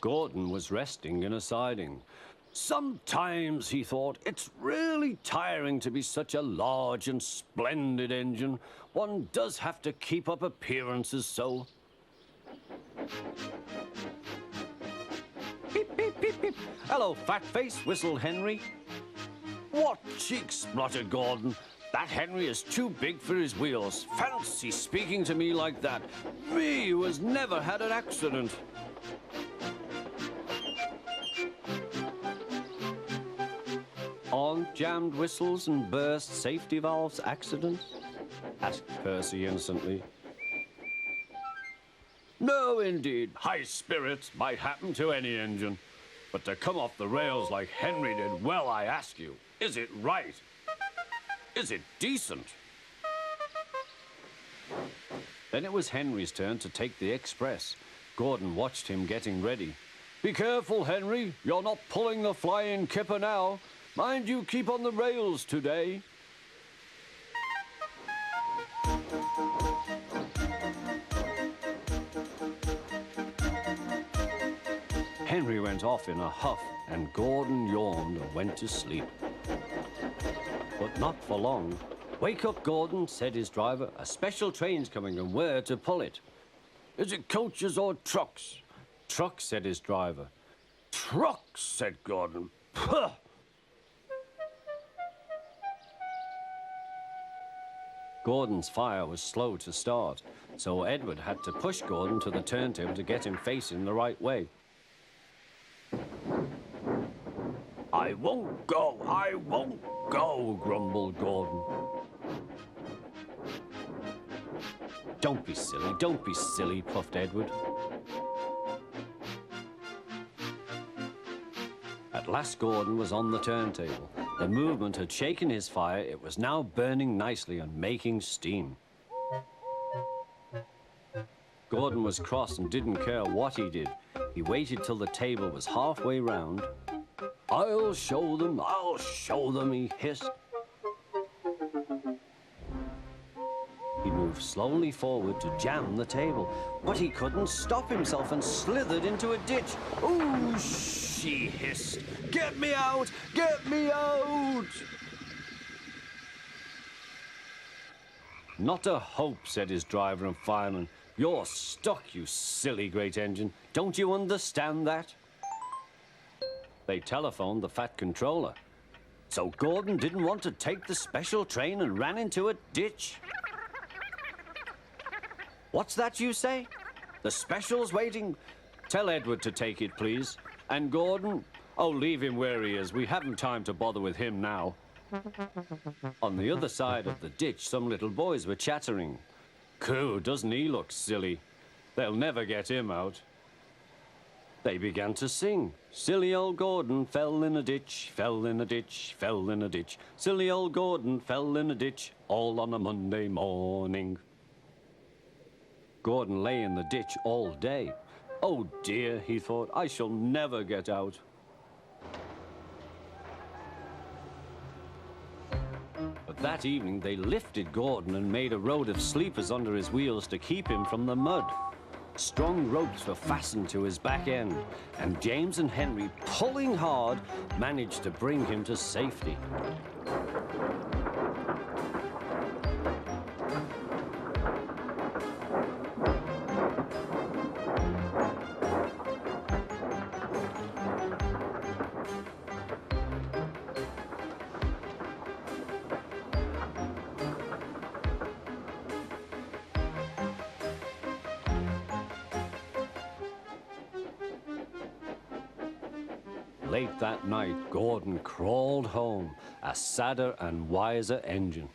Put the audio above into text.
Gordon was resting in a siding. Sometimes, he thought, it's really tiring to be such a large and splendid engine. One does have to keep up appearances so. Beep, beep, beep, beep. Hello, fat face, whistled Henry. What cheeks, spluttered Gordon. That Henry is too big for his wheels. Fancy speaking to me like that. Me, who has never had an accident. Aren't jammed whistles and burst safety valves accidents? Asked Percy innocently. No, indeed. High spirits might happen to any engine. But to come off the rails like Henry did, well, I ask you, is it right? Is it decent? Then it was Henry's turn to take the express. Gordon watched him getting ready. Be careful, Henry. You're not pulling the flying kipper now. Mind you keep on the rails today. Henry went off in a huff, and Gordon yawned and went to sleep. But not for long. Wake up, Gordon, said his driver. A special train's coming, and we're to pull it. Is it coaches or trucks? Trucks, said his driver. Trucks, said Gordon. Puh! Gordon's fire was slow to start, so Edward had to push Gordon to the turntable to get him facing the right way. I won't go, grumbled Gordon. Don't be silly, puffed Edward. At last Gordon was on the turntable. The movement had shaken his fire. It was now burning nicely and making steam. Gordon was cross and didn't care what he did. He waited till the table was halfway round. I'll show them, he hissed. He moved slowly forward to jam the table, but he couldn't stop himself and slithered into a ditch. Ooh, she hissed. Get me out! Get me out! Not a hope, said his driver and fireman. You're stuck, you silly great engine. Don't you understand that? They telephoned the Fat Controller. So Gordon didn't want to take the special train and ran into a ditch. What's that you say? The special's waiting. Tell Edward to take it, please. And Gordon? Oh, leave him where he is. We haven't time to bother with him now. On the other side of the ditch, some little boys were chattering. Coo, doesn't he look silly? They'll never get him out. They began to sing. Silly old Gordon fell in a ditch, fell in a ditch, fell in a ditch. Silly old Gordon fell in a ditch, all on a Monday morning. Gordon lay in the ditch all day. Oh dear, he thought, I shall never get out. But that evening they lifted Gordon and made a road of sleepers under his wheels to keep him from the mud. Strong ropes were fastened to his back end, and James and Henry, pulling hard, managed to bring him to safety. Late that night, Gordon crawled home, a sadder and wiser engine.